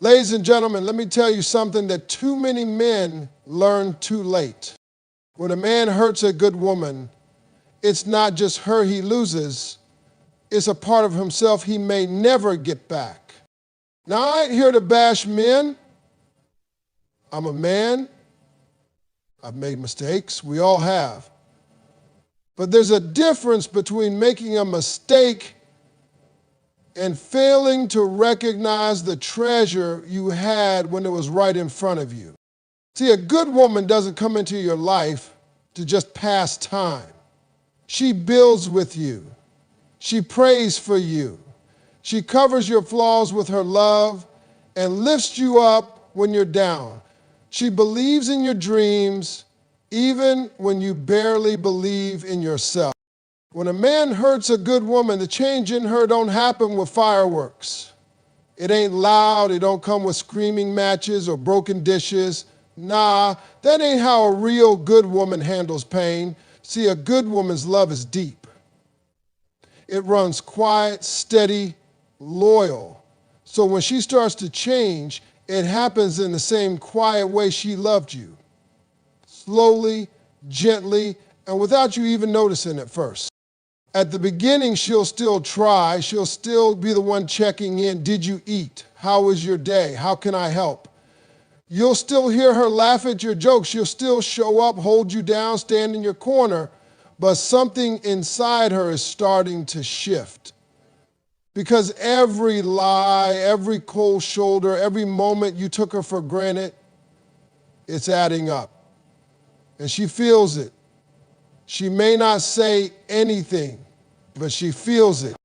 Ladies and gentlemen, let me tell you something that too many men learn too late. When a man hurts a good woman, it's not just her he loses, it's a part of himself he may never get back. Now, I ain't here to bash men. I'm a man. I've made mistakes. We all have. But there's a difference between making a mistake and failing to recognize the treasure you had when it was right in front of you. See, a good woman doesn't come into your life to just pass time. She builds with you. She prays for you. She covers your flaws with her love and lifts you up when you're down. She believes in your dreams even when you barely believe in yourself. When a man hurts a good woman, the change in her don't happen with fireworks. It ain't loud, it don't come with screaming matches or broken dishes. Nah, that ain't how a real good woman handles pain. See, a good woman's love is deep. It runs quiet, steady, loyal. So when she starts to change, it happens in the same quiet way she loved you. Slowly, gently, and without you even noticing it first. At the beginning, she'll still try. She'll still be the one checking in. Did you eat? How was your day? How can I help? You'll still hear her laugh at your jokes. She'll still show up, hold you down, stand in your corner. But something inside her is starting to shift. Because every lie, every cold shoulder, every moment you took her for granted, it's adding up. And she feels it. She may not say anything, but she feels it.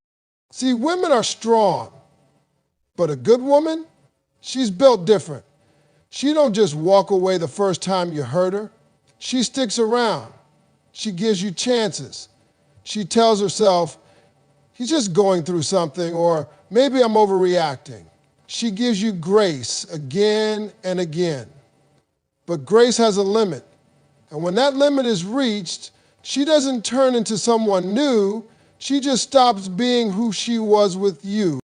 See, women are strong, but a good woman, she's built different. She don't just walk away the first time you hurt her. She sticks around. She gives you chances. She tells herself, he's just going through something, or maybe I'm overreacting. She gives you grace again and again. But grace has a limit. And when that limit is reached, she doesn't turn into someone new. She just stops being who she was with you.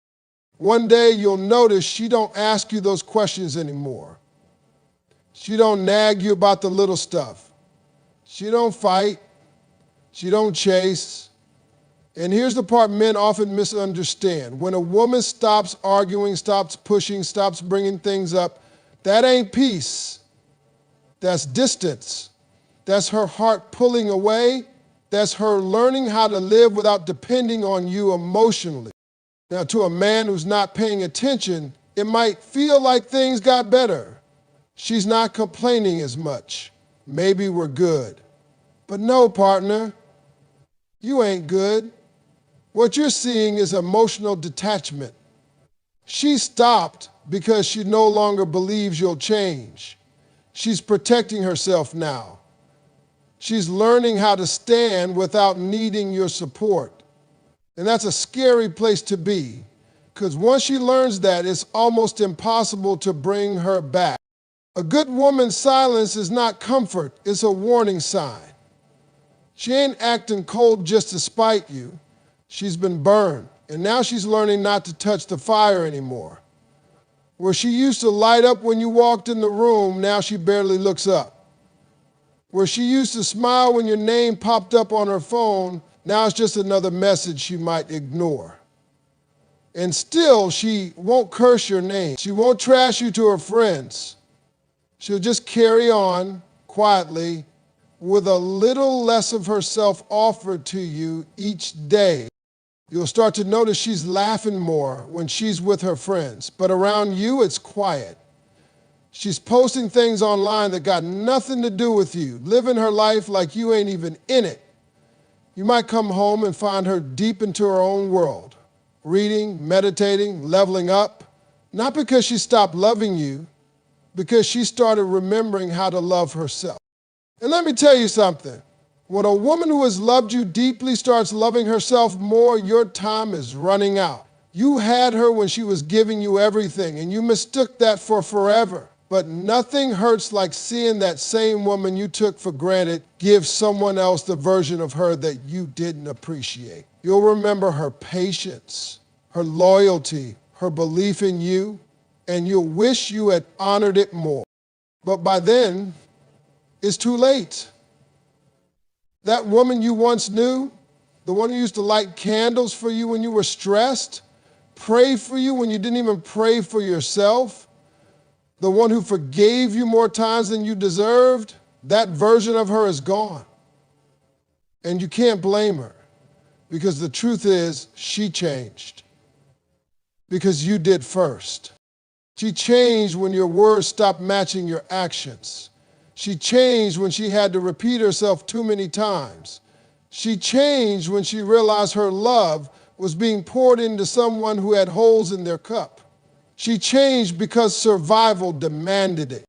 One day you'll notice she don't ask you those questions anymore. She don't nag you about the little stuff. She don't fight. She don't chase. And here's the part men often misunderstand. When a woman stops arguing, stops pushing, stops bringing things up, that ain't peace. That's distance. That's her heart pulling away. That's her learning how to live without depending on you emotionally. Now, to a man who's not paying attention, it might feel like things got better. She's not complaining as much. Maybe we're good. But no, partner, you ain't good. What you're seeing is emotional detachment. She stopped because she no longer believes you'll change. She's protecting herself now. She's learning how to stand without needing your support. And that's a scary place to be, because once she learns that, it's almost impossible to bring her back. A good woman's silence is not comfort, it's a warning sign. She ain't acting cold just to spite you. She's been burned, and now she's learning not to touch the fire anymore. Where she used to light up when you walked in the room, now she barely looks up. Where she used to smile when your name popped up on her phone, now it's just another message she might ignore. And still, she won't curse your name. She won't trash you to her friends. She'll just carry on quietly with a little less of herself offered to you each day. You'll start to notice she's laughing more when she's with her friends, but around you, it's quiet. She's posting things online that got nothing to do with you, living her life like you ain't even in it. You might come home and find her deep into her own world, reading, meditating, leveling up, not because she stopped loving you, because she started remembering how to love herself. And let me tell you something. When a woman who has loved you deeply starts loving herself more, your time is running out. You had her when she was giving you everything, and you mistook that for forever. But nothing hurts like seeing that same woman you took for granted give someone else the version of her that you didn't appreciate. You'll remember her patience, her loyalty, her belief in you. and you'll wish you had honored it more. But by then, it's too late. That woman you once knew, the one who used to light candles for you when you were stressed, pray for you when you didn't even pray for yourself, the one who forgave you more times than you deserved, that version of her is gone. And you can't blame her, because the truth is she changed because you did first. She changed when your words stopped matching your actions. She changed when she had to repeat herself too many times. She changed when she realized her love was being poured into someone who had holes in their cup. She changed because survival demanded it.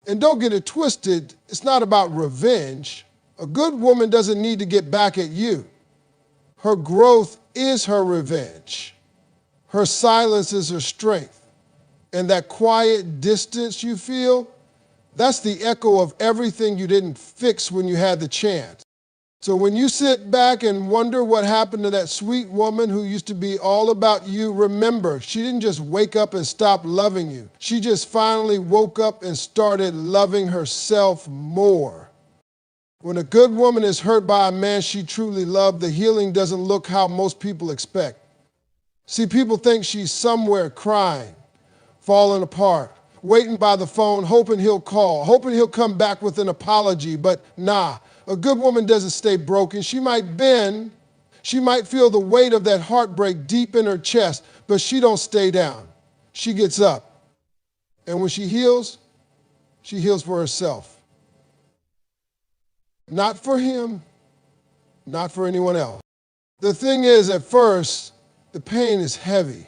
And don't get it twisted, it's not about revenge. A good woman doesn't need to get back at you. Her growth is her revenge. Her silence is her strength. And that quiet distance you feel, that's the echo of everything you didn't fix when you had the chance. So when you sit back and wonder what happened to that sweet woman who used to be all about you, remember, she didn't just wake up and stop loving you. She just finally woke up and started loving herself more. When a good woman is hurt by a man she truly loved, the healing doesn't look how most people expect. See, people think she's somewhere crying, falling apart, waiting by the phone, hoping he'll call, hoping he'll come back with an apology, but nah. A good woman doesn't stay broken. She might bend. She might feel the weight of that heartbreak deep in her chest, but she don't stay down. She gets up. And when she heals for herself. Not for him, not for anyone else. The thing is, at first, the pain is heavy.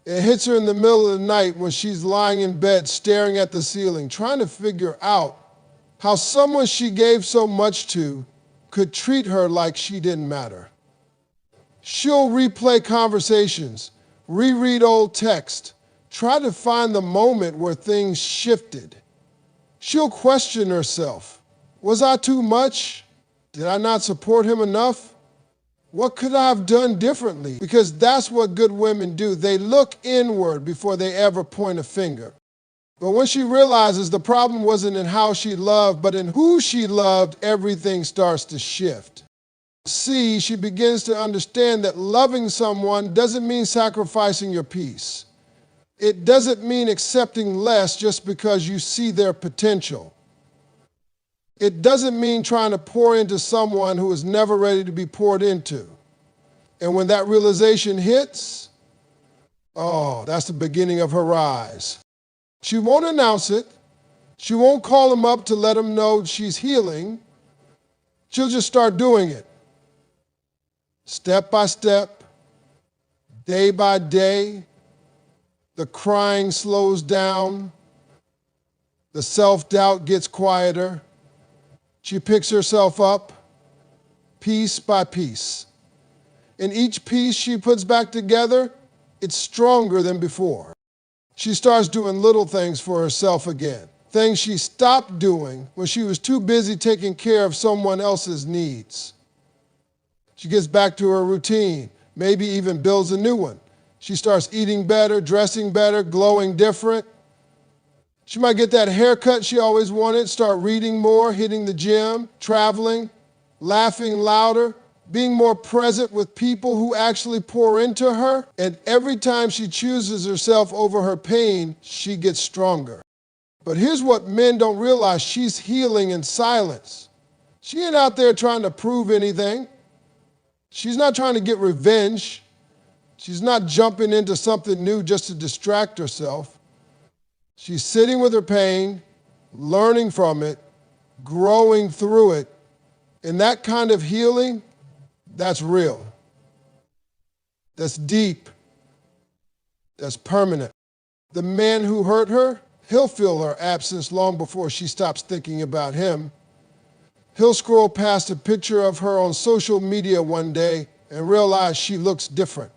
It hits her in the middle of the night when she's lying in bed staring at the ceiling, trying to figure out how someone she gave so much to could treat her like she didn't matter. She'll replay conversations, reread old text, try to find the moment where things shifted. She'll question herself. Was I too much? Did I not support him enough? What could I have done differently? Because that's what good women do. They look inward before they ever point a finger. But when she realizes the problem wasn't in how she loved, but in who she loved, everything starts to shift. See, she begins to understand that loving someone doesn't mean sacrificing your peace. It doesn't mean accepting less just because you see their potential. It doesn't mean trying to pour into someone who is never ready to be poured into. And when that realization hits, that's the beginning of her rise. She won't announce it. She won't call him up to let him know she's healing. She'll just start doing it. Step by step, day by day, the crying slows down. The self-doubt gets quieter. She picks herself up piece by piece. And each piece she puts back together, it's stronger than before. She starts doing little things for herself again, things she stopped doing when she was too busy taking care of someone else's needs. She gets back to her routine, maybe even builds a new one. She starts eating better, dressing better, glowing different. She might get that haircut she always wanted, start reading more, hitting the gym, traveling, laughing louder, being more present with people who actually pour into her. And every time she chooses herself over her pain, she gets stronger. But here's what men don't realize: she's healing in silence. She ain't out there trying to prove anything. She's not trying to get revenge. She's not jumping into something new just to distract herself. She's sitting with her pain, learning from it, growing through it. And that kind of healing, that's real. That's deep. That's permanent. The man who hurt her, he'll feel her absence long before she stops thinking about him. He'll scroll past a picture of her on social media one day and realize she looks different.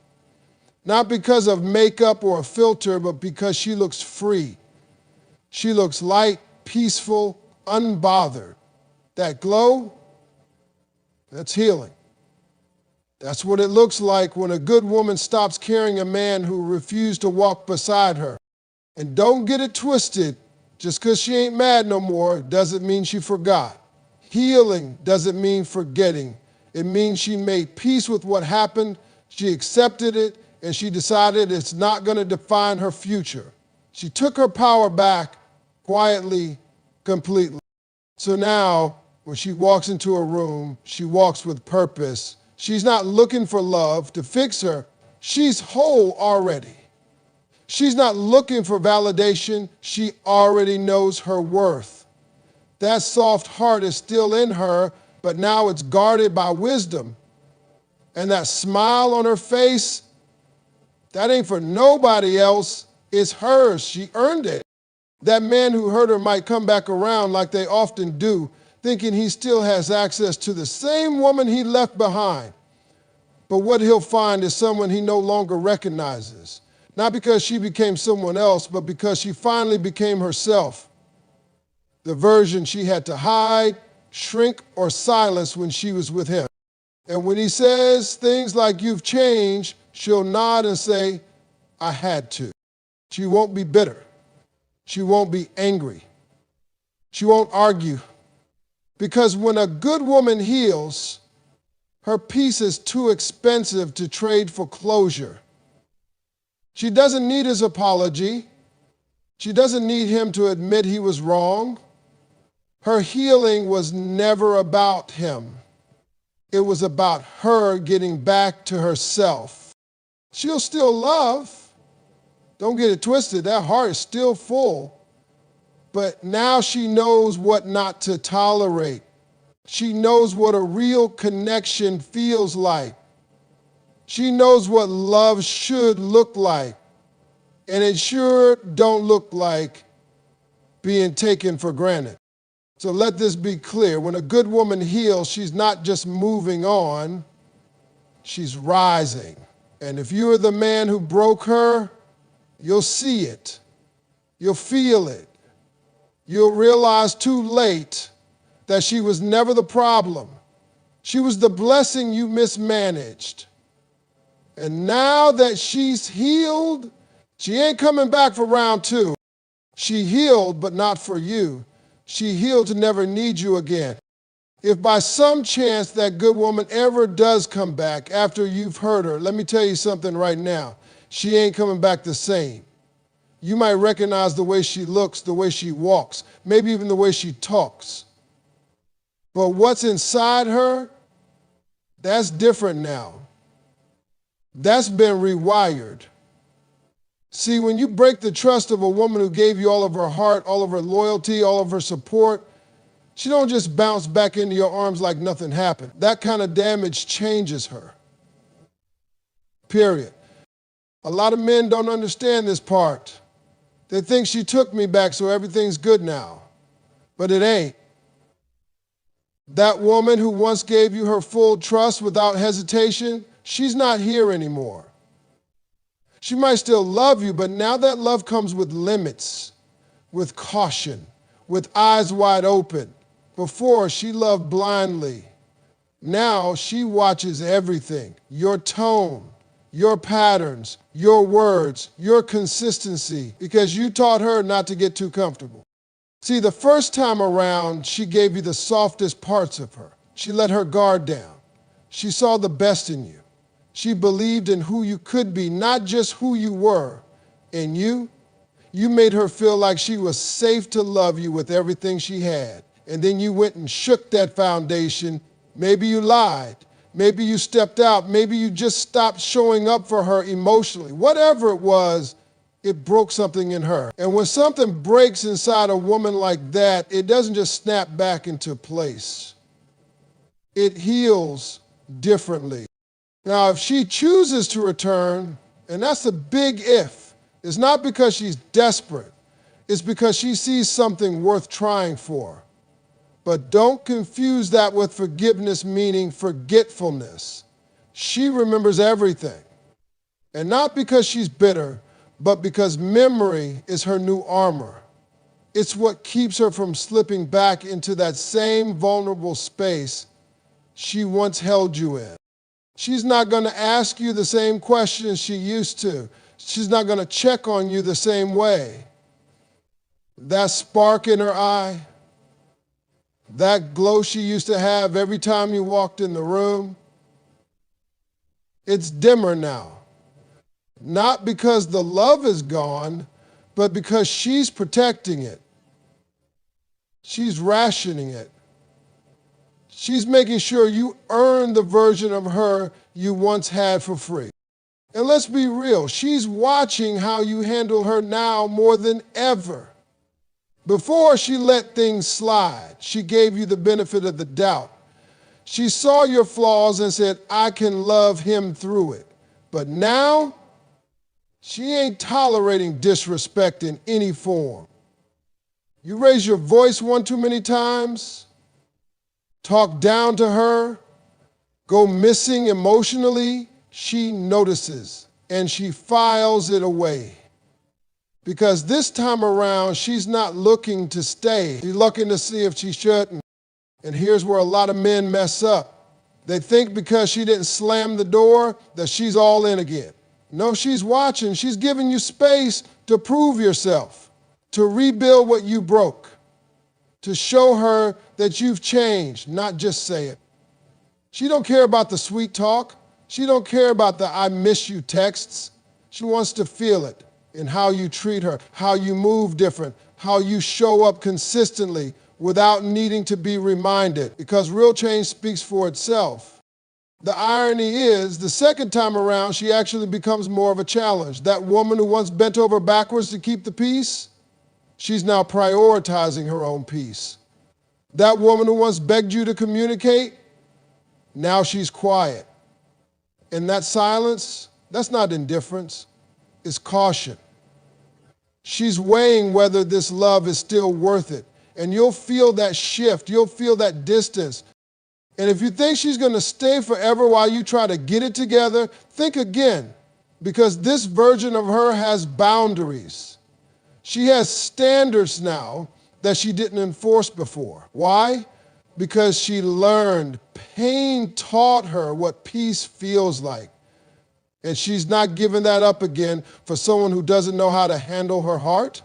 Not because of makeup or a filter, but because she looks free. She looks light, peaceful, unbothered. That glow, that's healing. That's what it looks like when a good woman stops carrying a man who refused to walk beside her. And don't get it twisted. Just because she ain't mad no more doesn't mean she forgot. Healing doesn't mean forgetting. It means she made peace with what happened, she accepted it, and she decided it's not going to define her future. She took her power back quietly, completely. So now, when she walks into a room, she walks with purpose. She's not looking for love to fix her. She's whole already. She's not looking for validation. She already knows her worth. That soft heart is still in her, but now it's guarded by wisdom. And that smile on her face, that ain't for nobody else. It's hers. She earned it. That man who hurt her might come back around like they often do, thinking he still has access to the same woman he left behind. But what he'll find is someone he no longer recognizes. Not because she became someone else, but because she finally became herself. The version she had to hide, shrink, or silence when she was with him. And when he says things like, "You've changed," she'll nod and say, "I had to." She won't be bitter. She won't be angry. She won't argue. Because when a good woman heals, her peace is too expensive to trade for closure. She doesn't need his apology. She doesn't need him to admit he was wrong. Her healing was never about him. It was about her getting back to herself. She'll still love. Don't get it twisted. That heart is still full. But now she knows what not to tolerate. She knows what a real connection feels like. She knows what love should look like. And it sure don't look like being taken for granted. So let this be clear. When a good woman heals, she's not just moving on, she's rising. And if you're the man who broke her, you'll see it. You'll feel it. You'll realize too late that she was never the problem. She was the blessing you mismanaged. And now that she's healed, she ain't coming back for round two. She healed, but not for you. She healed to never need you again. If by some chance that good woman ever does come back after you've hurt her, let me tell you something right now. She ain't coming back the same. You might recognize the way she looks, the way she walks, maybe even the way she talks. But what's inside her, that's different now. That's been rewired. See, when you break the trust of a woman who gave you all of her heart, all of her loyalty, all of her support, she don't just bounce back into your arms like nothing happened. That kind of damage changes her. Period. A lot of men don't understand this part. They think she took me back, so everything's good now. But it ain't. That woman who once gave you her full trust without hesitation, she's not here anymore. She might still love you, but now that love comes with limits, with caution, with eyes wide open. Before, she loved blindly. Now she watches everything, your tone, your patterns, your words, your consistency, because you taught her not to get too comfortable. See, the first time around, she gave you the softest parts of her. She let her guard down. She saw the best in you. She believed in who you could be, not just who you were. And you made her feel like she was safe to love you with everything she had. And then you went and shook that foundation. Maybe you lied. Maybe you stepped out. Maybe you just stopped showing up for her emotionally. Whatever it was, it broke something in her. And when something breaks inside a woman like that, it doesn't just snap back into place. It heals differently. Now, if she chooses to return, and that's a big if, it's not because she's desperate. It's because she sees something worth trying for. But don't confuse that with forgiveness, meaning forgetfulness. She remembers everything. And not because she's bitter, but because memory is her new armor. It's what keeps her from slipping back into that same vulnerable space she once held you in. She's not going to ask you the same questions she used to. She's not going to check on you the same way. That spark in her eye, that glow she used to have every time you walked in the room, it's dimmer now. Not because the love is gone, but because she's protecting it. She's rationing it. She's making sure you earn the version of her you once had for free. And let's be real, she's watching how you handle her now more than ever. Before she let things slide, she gave you the benefit of the doubt. She saw your flaws and said, I can love him through it. But now, she ain't tolerating disrespect in any form. You raise your voice one too many times, talk down to her, go missing emotionally, she notices and she files it away. Because this time around, she's not looking to stay. She's looking to see if she shouldn't. And here's where a lot of men mess up. They think because she didn't slam the door that she's all in again. No, she's watching. She's giving you space to prove yourself, to rebuild what you broke, to show her that you've changed, not just say it. She don't care about the sweet talk. She don't care about the I miss you texts. She wants to feel it in how you treat her, how you move different, how you show up consistently without needing to be reminded, because real change speaks for itself. The irony is, the second time around, she actually becomes more of a challenge. That woman who once bent over backwards to keep the peace, she's now prioritizing her own peace. That woman who once begged you to communicate, now she's quiet. And that silence, that's not indifference, it's caution. She's weighing whether this love is still worth it. And you'll feel that shift, you'll feel that distance. And if you think she's going to stay forever while you try to get it together, think again, because this version of her has boundaries. She has standards now that she didn't enforce before. Why? Because she learned. Pain taught her what peace feels like. And she's not giving that up again for someone who doesn't know how to handle her heart.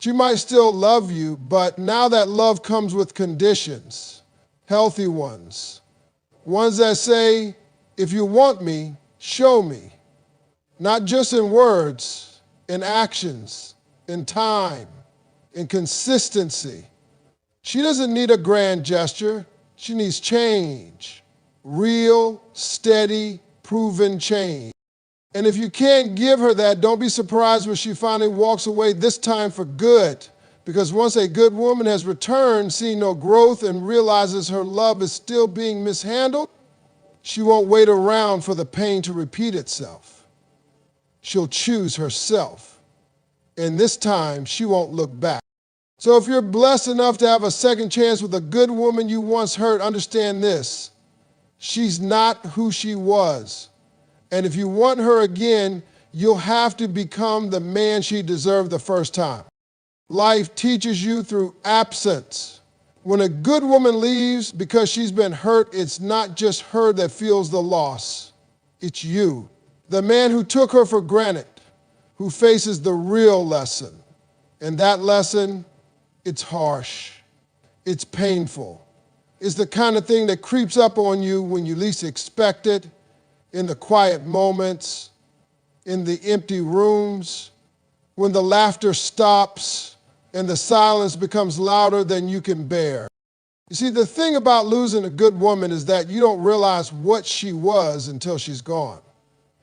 She might still love you, but now that love comes with conditions, healthy ones. Ones that say, if you want me, show me. Not just in words, in actions, in time, in consistency. She doesn't need a grand gesture. She needs change. Real, steady, proven change. And if you can't give her that, don't be surprised when she finally walks away, this time for good. Because once a good woman has returned, seeing no growth, and realizes her love is still being mishandled, she won't wait around for the pain to repeat itself. She'll choose herself. And this time, she won't look back. So if you're blessed enough to have a second chance with a good woman you once hurt, understand this. She's not who she was. And if you want her again, you'll have to become the man she deserved the first time. Life teaches you through absence. When a good woman leaves because she's been hurt, it's not just her that feels the loss. It's you. The man who took her for granted, who faces the real lesson. And that lesson, it's harsh. It's painful. It's the kind of thing that creeps up on you when you least expect it, in the quiet moments, in the empty rooms, when the laughter stops and the silence becomes louder than you can bear. You see, the thing about losing a good woman is that you don't realize what she was until she's gone.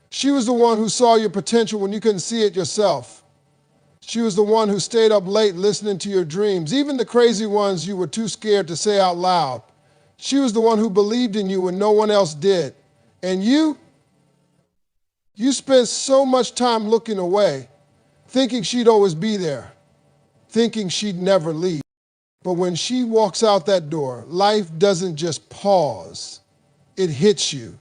She was the one who saw your potential when you couldn't see it yourself. She was the one who stayed up late listening to your dreams, even the crazy ones you were too scared to say out loud. She was the one who believed in you when no one else did. And you spent so much time looking away, thinking she'd always be there, thinking she'd never leave. But when she walks out that door, life doesn't just pause. It hits you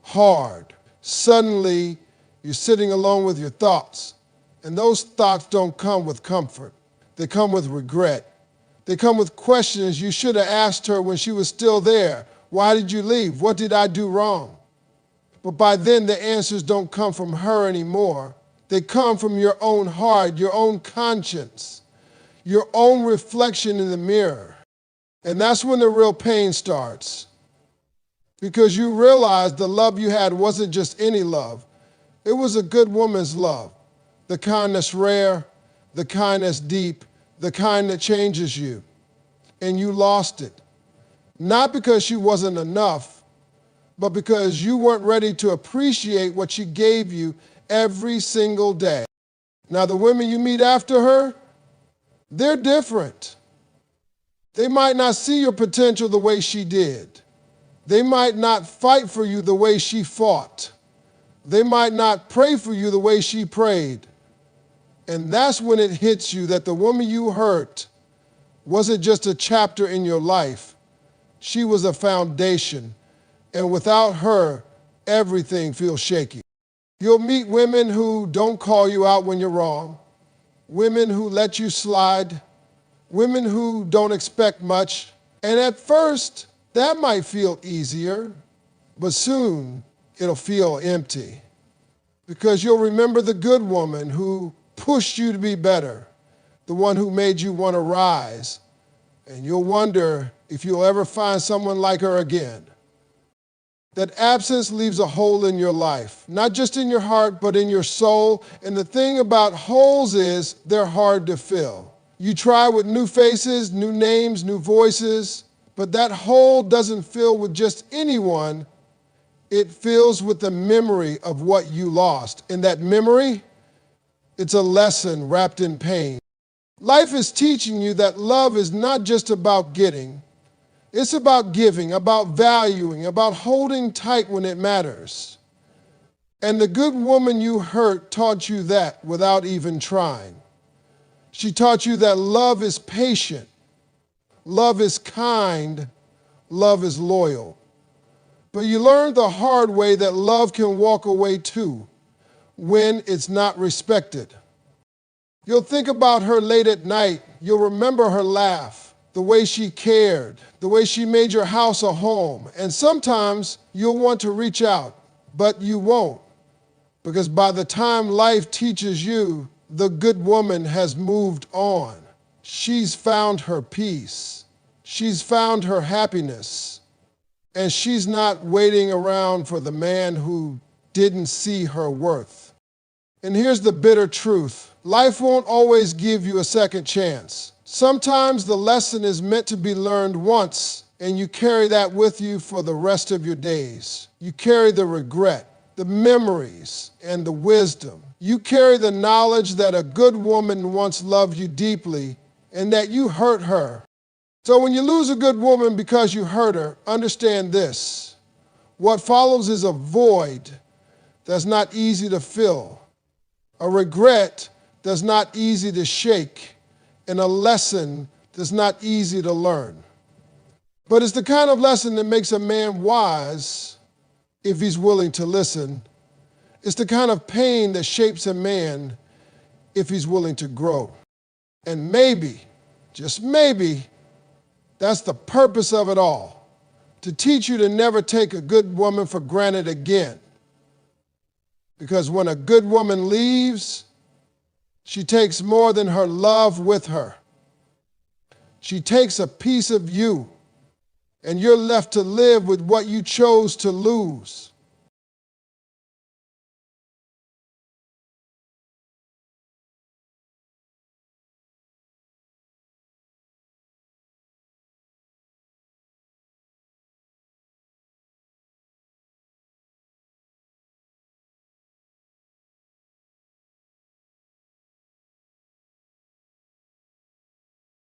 hard. Suddenly, you're sitting alone with your thoughts. And those thoughts don't come with comfort. They come with regret. They come with questions you should have asked her when she was still there. Why did you leave? What did I do wrong? But by then, the answers don't come from her anymore. They come from your own heart, your own conscience, your own reflection in the mirror. And that's when the real pain starts. Because you realize the love you had wasn't just any love. It was a good woman's love. The kind that's rare, the kind that's deep, the kind that changes you. And you lost it. Not because she wasn't enough, but because you weren't ready to appreciate what she gave you every single day. Now, the women you meet after her, they're different. They might not see your potential the way she did. They might not fight for you the way she fought. They might not pray for you the way she prayed. And that's when it hits you that the woman you hurt wasn't just a chapter in your life. She was a foundation. And without her, everything feels shaky. You'll meet women who don't call you out when you're wrong, women who let you slide, women who don't expect much. And at first, that might feel easier, but soon it'll feel empty. Because you'll remember the good woman who pushed you to be better, the one who made you want to rise. And you'll wonder if you'll ever find someone like her again. That absence leaves a hole in your life, not just in your heart, but in your soul. And the thing about holes is they're hard to fill. You try with new faces, new names, new voices, but that hole doesn't fill with just anyone. It fills with the memory of what you lost. And that memory, it's a lesson wrapped in pain. Life is teaching you that love is not just about getting. It's about giving, about valuing, about holding tight when it matters. And the good woman you hurt taught you that without even trying. She taught you that love is patient, love is kind, love is loyal. But you learned the hard way that love can walk away too when it's not respected. You'll think about her late at night. You'll remember her laugh, the way she cared, the way she made your house a home. And sometimes you'll want to reach out, but you won't. Because by the time life teaches you, the good woman has moved on. She's found her peace. She's found her happiness. And she's not waiting around for the man who didn't see her worth. And here's the bitter truth. Life won't always give you a second chance. Sometimes the lesson is meant to be learned once, and you carry that with you for the rest of your days. You carry the regret, the memories, and the wisdom. You carry the knowledge that a good woman once loved you deeply and that you hurt her. So when you lose a good woman because you hurt her, understand this. What follows is a void that's not easy to fill, a regret that's not easy to shake, and a lesson that's not easy to learn. But it's the kind of lesson that makes a man wise if he's willing to listen. It's the kind of pain that shapes a man if he's willing to grow. And maybe, just maybe, that's the purpose of it all, to teach you to never take a good woman for granted again. Because when a good woman leaves, she takes more than her love with her. She takes a piece of you, and you're left to live with what you chose to lose.